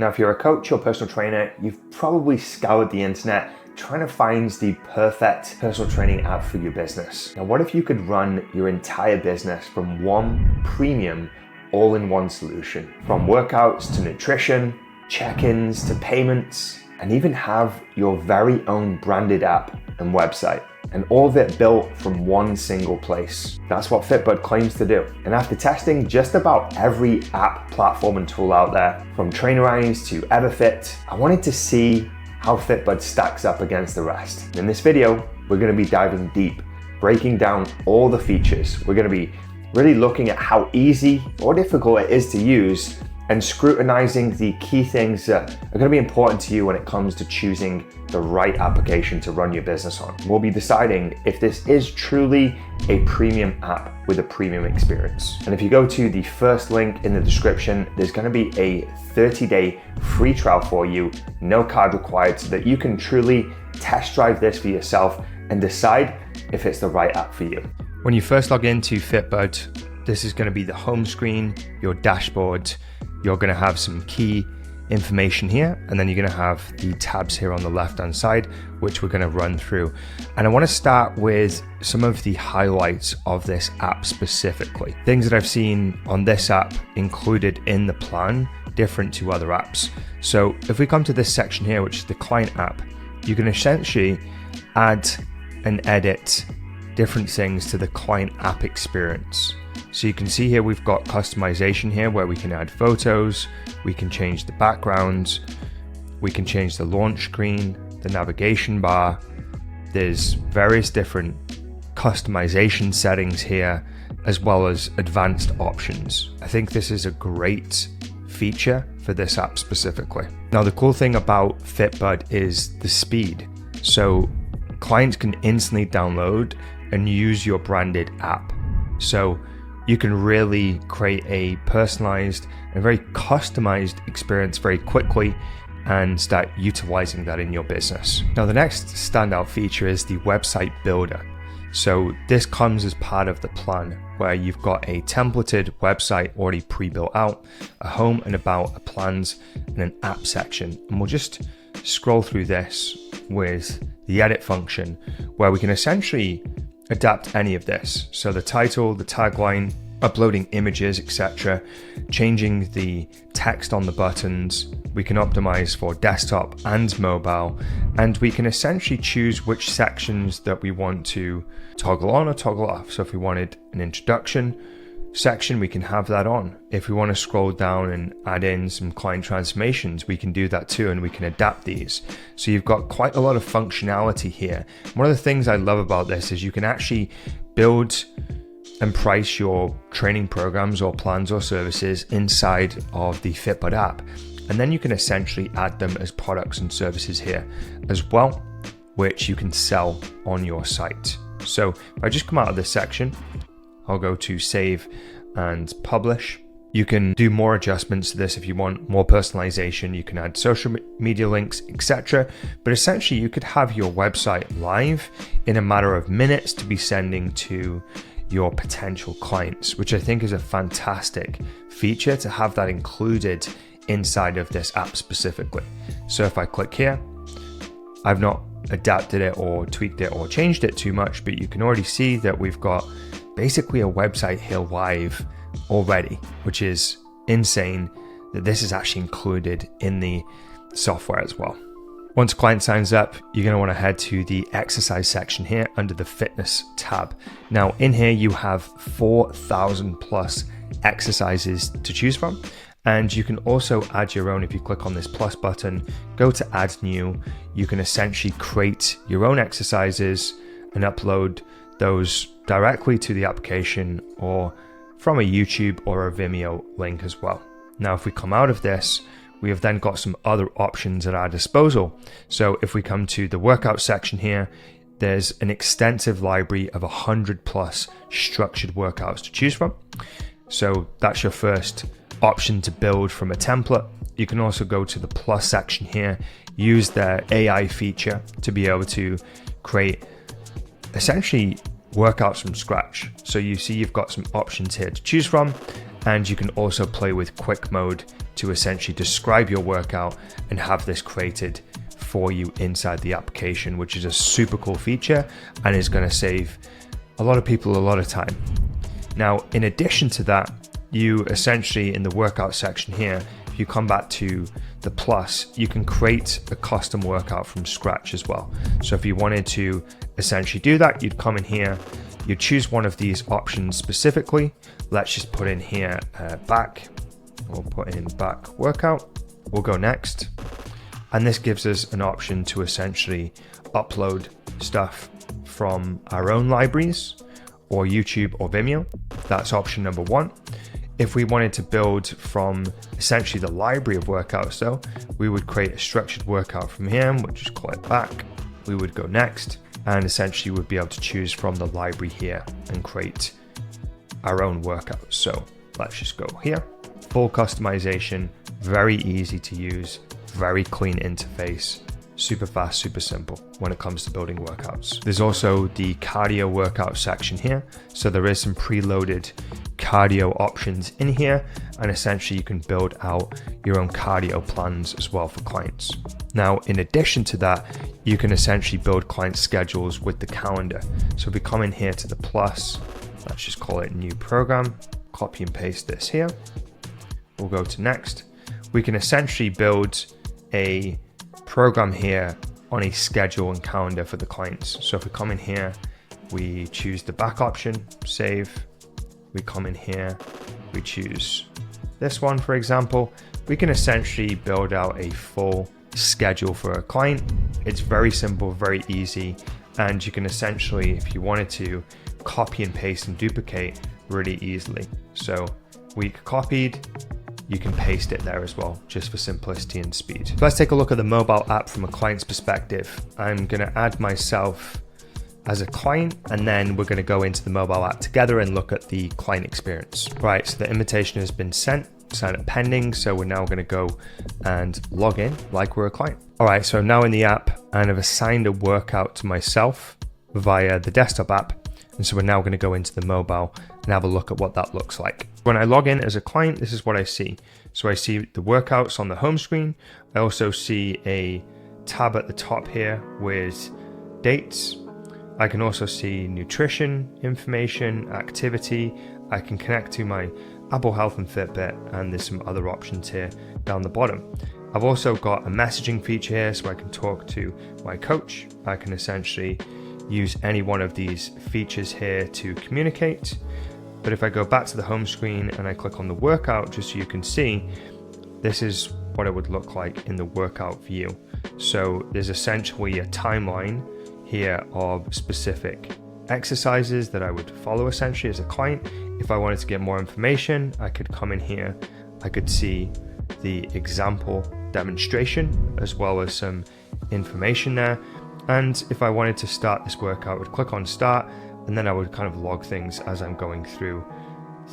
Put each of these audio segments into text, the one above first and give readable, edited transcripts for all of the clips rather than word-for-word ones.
Now, if you're a coach or personal trainer, you've probably scoured the internet trying to find the perfect personal training app for your business. Now, what if you could run your entire business from one premium all-in-one solution? From workouts to nutrition, check-ins to payments, and even have your very own branded app and website, and all of it built from one single place. That's what FitBudd claims to do. And after testing just about every app, platform, and tool out there, from Trainerize to Everfit, I wanted to see how FitBudd stacks up against the rest. In this video, we're gonna be diving deep, breaking down all the features. We're gonna be really looking at how easy or difficult it is to use, and scrutinizing the key things that are gonna be important to you when it comes to choosing the right application to run your business on. We'll be deciding if this is truly a premium app with a premium experience. And if you go to the first link in the description, there's gonna be a 30-day free trial for you, no card required, so that you can truly test drive this for yourself and decide if it's the right app for you. When you first log into FitBudd, this is gonna be the home screen, your dashboard. You're gonna have some key information here, and then you're gonna have the tabs here on the left-hand side, which we're gonna run through. And I wanna start with some of the highlights of this app specifically. Things that I've seen on this app included in the plan, different to other apps. So if we come to this section here, which is the client app, you can essentially add and edit different things to the client app experience. So you can see here we've got customization here where we can add photos, we can change the backgrounds, we can change the launch screen, the navigation bar. There's various different customization settings here, as well as advanced options. I think this is a great feature for this app specifically. Now, the cool thing about FitBudd is the speed. So clients can instantly download and use your branded app. So you can really create a personalized and very customized experience very quickly and start utilizing that in your business. Now, the next standout feature is the website builder. So this comes as part of the plan where you've got a templated website already pre-built out, a home and about, a plans, and an app section. And we'll just scroll through this with the edit function where we can essentially adapt any of this. So the title, the tagline, uploading images, etc., changing the text on the buttons. We can optimize for desktop and mobile, and we can essentially choose which sections that we want to toggle on or toggle off. So if we wanted an introduction section, we can have that on. If we want to scroll down and add in some client transformations, we can do that too, and we can adapt these. So you've got quite a lot of functionality here. One of the things I love about this is you can actually build and price your training programs or plans or services inside of the FitBudd app. And then you can essentially add them as products and services here as well, which you can sell on your site. So if I just come out of this section, I'll go to save and publish. You can do more adjustments to this if you want more personalization. You can add social media links, etc. But essentially you could have your website live in a matter of minutes to be sending to your potential clients, which I think is a fantastic feature to have that included inside of this app specifically. So if I click here, I've not adapted it or tweaked it or changed it too much, but you can already see that we've got basically a website here live already, which is insane that this is actually included in the software as well. Once a client signs up, you're going to want to head to the exercise section here under the fitness tab. Now in here you have 4,000 plus exercises to choose from, and you can also add your own. If you click on this plus button, go to add new, you can essentially create your own exercises and upload those directly to the application or from a YouTube or a Vimeo link as well. Now, if we come out of this, we have then got some other options at our disposal. So if we come to the workout section here, there's an extensive library of 100 plus structured workouts to choose from. So that's your first option to build from a template. You can also go to the plus section here, use their AI feature to be able to create essentially workouts from scratch. So you see you've got some options here to choose from, and you can also play with quick mode to essentially describe your workout and have this created for you inside the application, which is a super cool feature and is going to save a lot of people a lot of time. Now, in addition to that, you essentially in the workout section here, if you come back to the plus, you can create a custom workout from scratch as well. So if you wanted to essentially do that, you'd come in here, you choose one of these options specifically. Let's just put in here back. We'll put in back workout. We'll go next. And this gives us an option to essentially upload stuff from our own libraries or YouTube or Vimeo. That's option number one. If we wanted to build from essentially the library of workouts though, we would create a structured workout from here. We'll just call it back. We would go next and essentially would be able to choose from the library here and create our own workouts. So let's just go here. Full customization, very easy to use, very clean interface, super fast, super simple when it comes to building workouts. There's also the cardio workout section here. So there is some preloaded cardio options in here, and essentially you can build out your own cardio plans as well for clients. Now, in addition to that, you can essentially build client schedules with the calendar. So if we come in here to the plus, let's just call it new program, copy and paste this here. We'll go to next. We can essentially build a program here on a schedule and calendar for the clients. So if we come in here, we choose the back option, save. We come in here, we choose this one, for example. We can essentially build out a full schedule for a client. It's very simple, very easy. And you can essentially, if you wanted to, copy and paste and duplicate really easily. So we copied, you can paste it there as well, just for simplicity and speed. So let's take a look at the mobile app from a client's perspective. I'm gonna add myself as a client, and then we're gonna go into the mobile app together and look at the client experience. Right, so the invitation has been sent, sign up pending. So we're now gonna go and log in like we're a client. All right, so now in the app, and I've assigned a workout to myself via the desktop app. And so we're now going to go into the mobile and have a look at what that looks like. When I log in as a client, this is what I see. So I see the workouts on the home screen. I also see a tab at the top here with dates. I can also see nutrition information, activity. I can connect to my Apple Health and Fitbit, and there's some other options here down the bottom. I've also got a messaging feature here, so I can talk to my coach. I can essentially use any one of these features here to communicate. But if I go back to the home screen and I click on the workout, just so you can see, this is what it would look like in the workout view. So there's essentially a timeline here of specific exercises that I would follow essentially as a client. If I wanted to get more information, I could come in here, I could see the example demonstration as well as some information there. And if I wanted to start this workout, I would click on start, and then I would kind of log things as I'm going through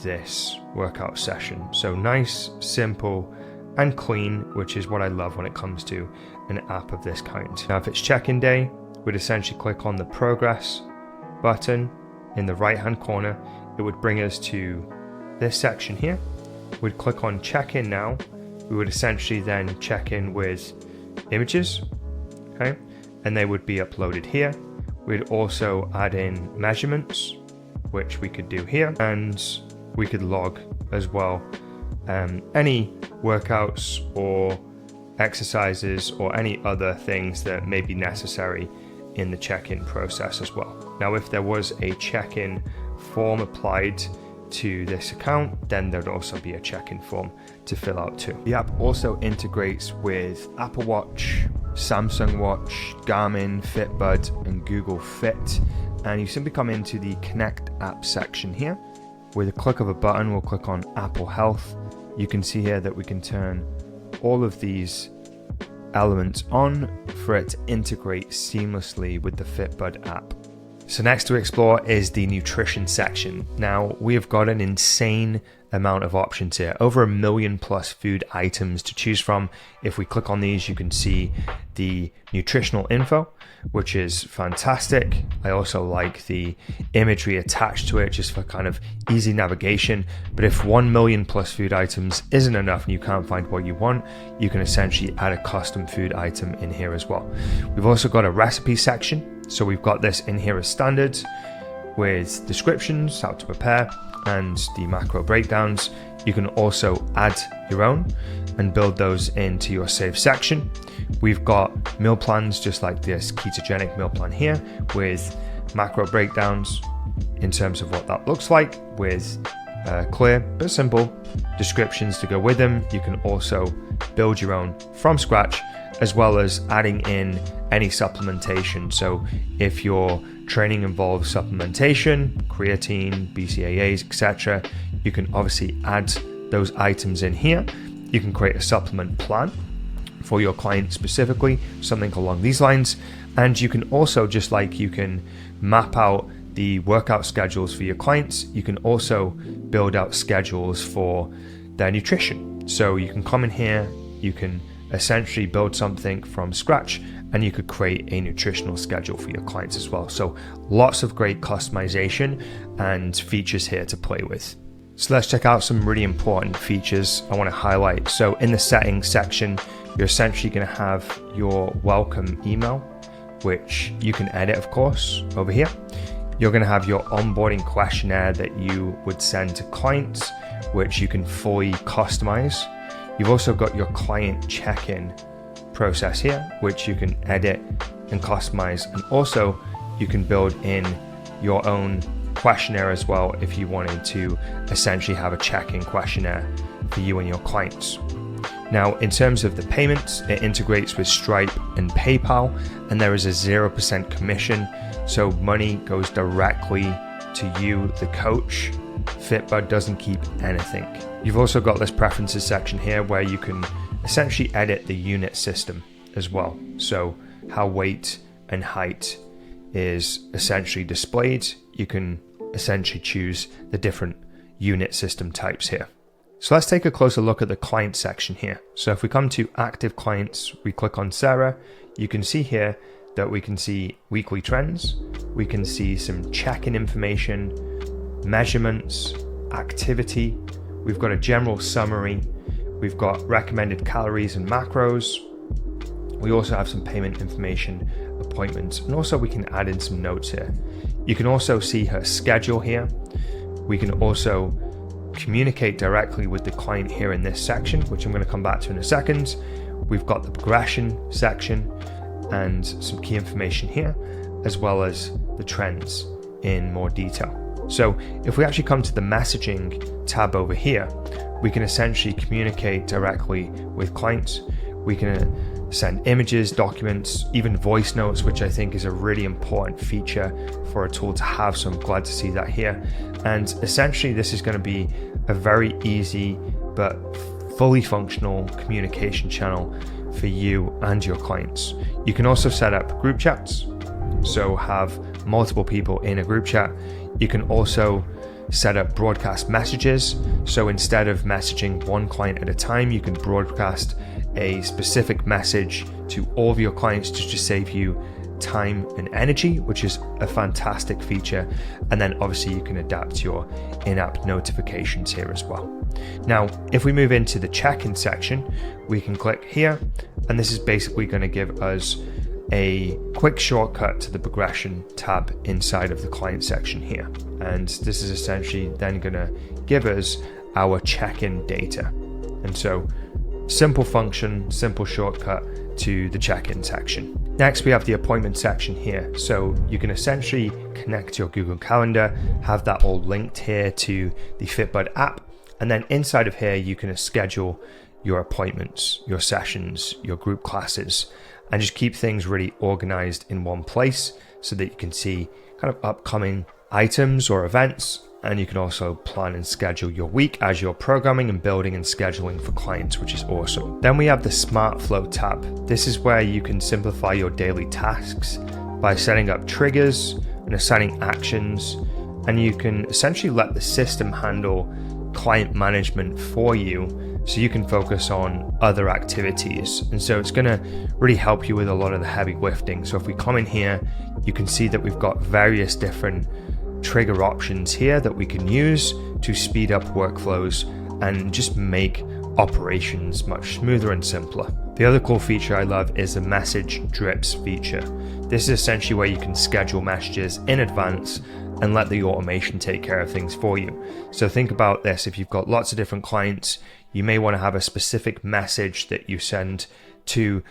this workout session. So nice, simple, and clean, which is what I love when it comes to an app of this kind. Now, if it's check-in day, we'd essentially click on the progress button in the right-hand corner. It would bring us to this section here. We'd click on check-in now. We would essentially then check in with images, okay? And they would be uploaded here. We'd also add in measurements, which we could do here, and we could log as well any workouts or exercises or any other things that may be necessary in the check-in process as well. Now, if there was a check-in form applied to this account, then there'd also be a check-in form to fill out too. The app also integrates with Apple Watch, Samsung Watch, Garmin, FitBudd, and Google Fit. And you simply come into the Connect app section here. With a click of a button, we'll click on Apple Health. You can see here that we can turn all of these elements on for it to integrate seamlessly with the FitBudd app. So next to explore is the nutrition section. Now we have got an insane amount of options here, over 1 million plus food items to choose from. If we click on these, you can see the nutritional info, which is fantastic. I also like the imagery attached to it just for kind of easy navigation. But if 1 million plus food items isn't enough and you can't find what you want, you can essentially add a custom food item in here as well. We've also got a recipe section. So we've got this in here as standard with descriptions, how to prepare, and the macro breakdowns. You can also add your own and build those into your save section. We've got meal plans just like this ketogenic meal plan here with macro breakdowns in terms of what that looks like, with clear but simple descriptions to go with them. You can also build your own from scratch, as well as adding in any supplementation. So if your training involves supplementation, creatine, BCAAs, etc., you can obviously add those items in here. You can create a supplement plan for your client specifically, something along these lines. And you can also, just like you can map out the workout schedules for your clients, you can also build out schedules for their nutrition. So you can come in here, you can essentially build something from scratch, and you could create a nutritional schedule for your clients as well. So lots of great customization and features here to play with. So let's check out some really important features I want to highlight. So in the settings section, you're essentially going to have your welcome email, which you can edit, of course, over here. You're going to have your onboarding questionnaire that you would send to clients, which you can fully customize. You've also got your client check-in process here, which you can edit and customize. And also you can build in your own questionnaire as well if you wanted to essentially have a check-in questionnaire for you and your clients. Now, in terms of the payments, it integrates with Stripe and PayPal, and there is a 0% commission. So money goes directly to you, the coach. FitBudd doesn't keep anything. You've also got this preferences section here where you can essentially edit the unit system as well. So how weight and height is essentially displayed. You can essentially choose the different unit system types here. So let's take a closer look at the client section here. So if we come to active clients, we click on Sarah, you can see here that we can see weekly trends. We can see some check-in information, measurements, activity. We've got a general summary. We've got recommended calories and macros. We also have some payment information, appointments, and also we can add in some notes here. You can also see her schedule here. We can also communicate directly with the client here in this section, which I'm going to come back to in a second. We've got the progression section and some key information here, as well as the trends in more detail. So if we actually come to the messaging tab over here, we can essentially communicate directly with clients. We can send images, documents, even voice notes, which I think is a really important feature for a tool to have. So I'm glad to see that here. And essentially this is going to be a very easy but fully functional communication channel for you and your clients. You can also set up group chats, so have multiple people in a group chat. You can also set up broadcast messages. So instead of messaging one client at a time, you can broadcast a specific message to all of your clients just to save you time and energy, which is a fantastic feature. And then obviously you can adapt your in-app notifications here as well. Now, if we move into the check-in section, we can click here, and this is basically going to give us a quick shortcut to the progression tab inside of the client section here. And this is essentially then going to give us our check-in data. And so simple function, simple shortcut to the check-in section. Next, we have the appointment section here. So you can essentially connect your Google Calendar, have that all linked here to the FitBudd app. And then inside of here, you can schedule your appointments, your sessions, your group classes, and just keep things really organized in one place so that you can see kind of upcoming items or events. And you can also plan and schedule your week as you're programming and building and scheduling for clients, which is awesome. Then we have the Smart Flow tab. This is where you can simplify your daily tasks by setting up triggers, and assigning actions, and you can essentially let the system handle client management for you so you can focus on other activities. And so it's going to really help you with a lot of the heavy lifting. So if we come in here, you can see that we've got various different trigger options here that we can use to speed up workflows and just make operations much smoother and simpler. The other cool feature I love is the message drips feature. This is essentially where you can schedule messages in advance and let the automation take care of things for you. So think about this: if you've got lots of different clients, you may want to have a specific message that you send to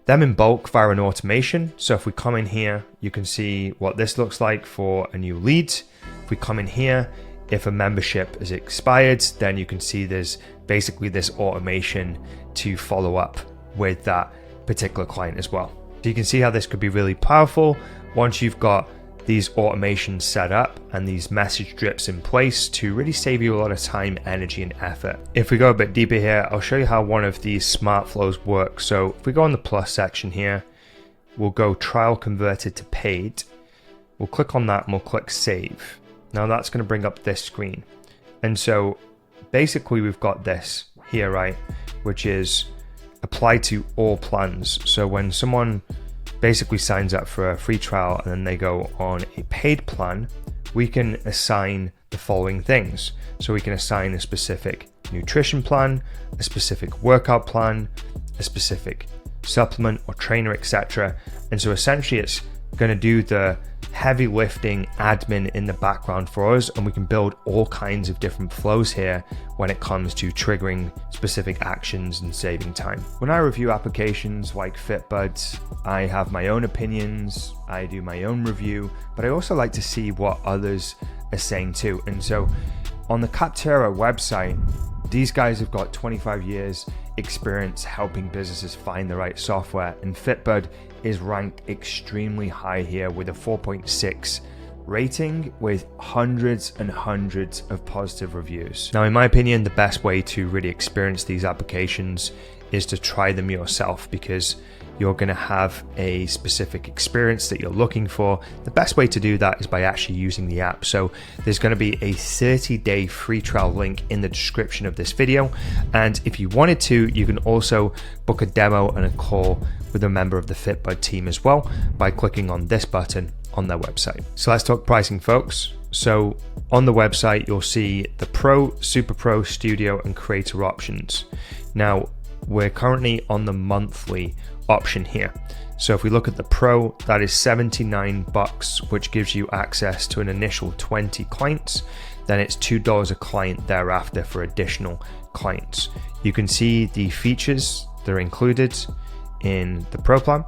them in bulk via an automation. So if we come in here, you can see what this looks like for a new lead. If we come in here, if a membership is expired, then you can see there's basically this automation to follow up with that particular client as well. So you can see how this could be really powerful once you've got these automations set up and these message drips in place to really save you a lot of time, energy, and effort. If we go a bit deeper here, I'll show you how one of these smart flows works. So if we go on the plus section here, we'll go trial converted to paid. We'll click on that and we'll click save. Now that's going to bring up this screen. And so basically we've got this here, right, which is apply to all plans. So when someone basically signs up for a free trial and then they go on a paid plan, we can assign the following things. So we can assign a specific nutrition plan, a specific workout plan, a specific supplement or trainer, etc. And so essentially it's going to do the heavy lifting admin in the background for us, and we can build all kinds of different flows here when it comes to triggering specific actions and saving time. When I review applications like FitBudd, I have my own opinions, I do my own review, but I also like to see what others are saying too. And so on the Capterra website, these guys have got 25 years experience helping businesses find the right software, and FitBudd is ranked extremely high here with a 4.6 rating with hundreds and hundreds of positive reviews. Now, in my opinion, the best way to really experience these applications is to try them yourself, because you're going to have a specific experience that you're looking for. The best way to do that is by actually using the app. So there's going to be a 30-day free trial link in the description of this video. And if you wanted to, you can also book a demo and a call with a member of the FitBudd team as well by clicking on this button on their website. So let's talk pricing, folks. So on the website, you'll see the Pro, Super Pro, Studio, and Creator options. Now, we're currently on the monthly option here. So if we look at the Pro, that is $79, which gives you access to an initial 20 clients. Then it's $2 a client thereafter for additional clients. You can see the features that are included in the Pro plan.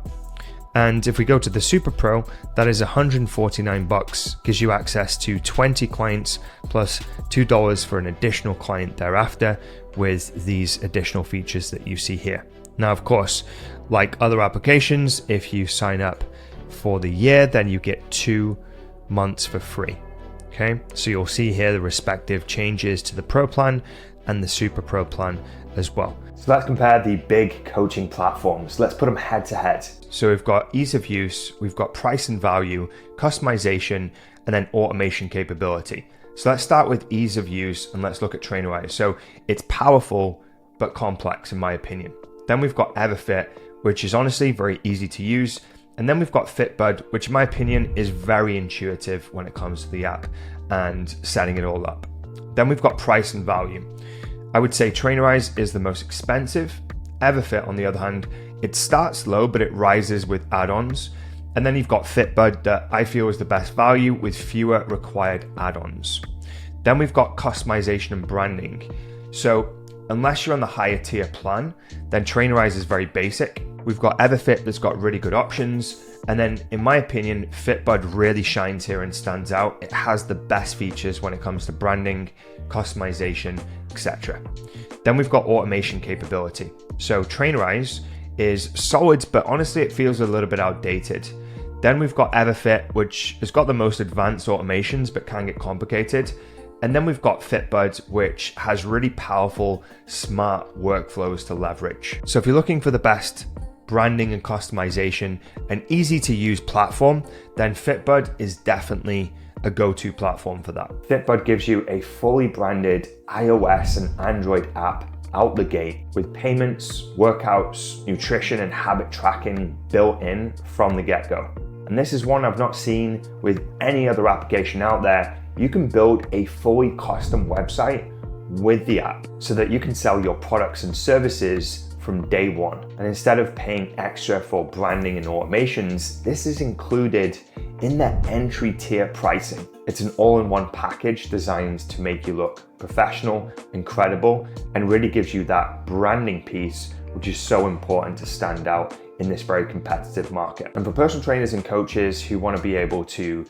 And if we go to the Super Pro, that is $149, gives you access to 20 clients plus $2 for an additional client thereafter with these additional features that you see here. Now, of course, like other applications, if you sign up for the year, then you get 2 months for free. Okay, so you'll see here the respective changes to the Pro plan and the Super Pro plan as well. So let's compare the big coaching platforms. Let's put them head to head. So we've got ease of use, we've got price and value, customization, and then automation capability. So let's start with ease of use and let's look at Trainerize. So it's powerful but complex in my opinion. Then we've got Everfit, which is honestly very easy to use. And then we've got FitBudd, which in my opinion is very intuitive when it comes to the app and setting it all up. Then we've got price and value. I would say Trainerize is the most expensive. Everfit, on the other hand, it starts low, but it rises with add-ons. And then you've got FitBudd that I feel is the best value with fewer required add-ons. Then we've got customization and branding. So unless you're on the higher tier plan, then Trainerize is very basic. We've got Everfit that's got really good options. And then in my opinion, FitBudd really shines here and stands out. It has the best features when it comes to branding, customization, etc. Then we've got automation capability. So Trainerize is solid, but honestly, it feels a little bit outdated. Then we've got Everfit, which has got the most advanced automations, but can get complicated. And then we've got FitBudd, which has really powerful, smart workflows to leverage. So if you're looking for the best branding and customization, an easy to use platform, then FitBudd is definitely a go-to platform for that. FitBudd gives you a fully branded iOS and Android app out the gate with payments, workouts, nutrition, and habit tracking built in from the get-go. And this is one I've not seen with any other application out there. You can build a fully custom website with the app so that you can sell your products and services from day one. And instead of paying extra for branding and automations, this is included in the entry tier pricing. It's an all-in-one package designed to make you look professional, incredible, and really gives you that branding piece, which is so important to stand out in this very competitive market. And for personal trainers and coaches who want to be able to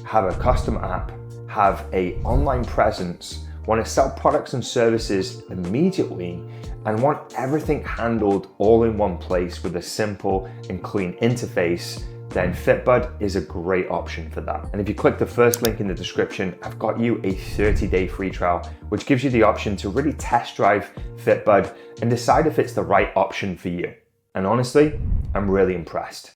have a custom app, have an online presence, want to sell products and services immediately, and want everything handled all in one place with a simple and clean interface, then FitBudd is a great option for that. And if you click the first link in the description, I've got you a 30-day free trial, which gives you the option to really test drive FitBudd and decide if it's the right option for you. And honestly, I'm really impressed.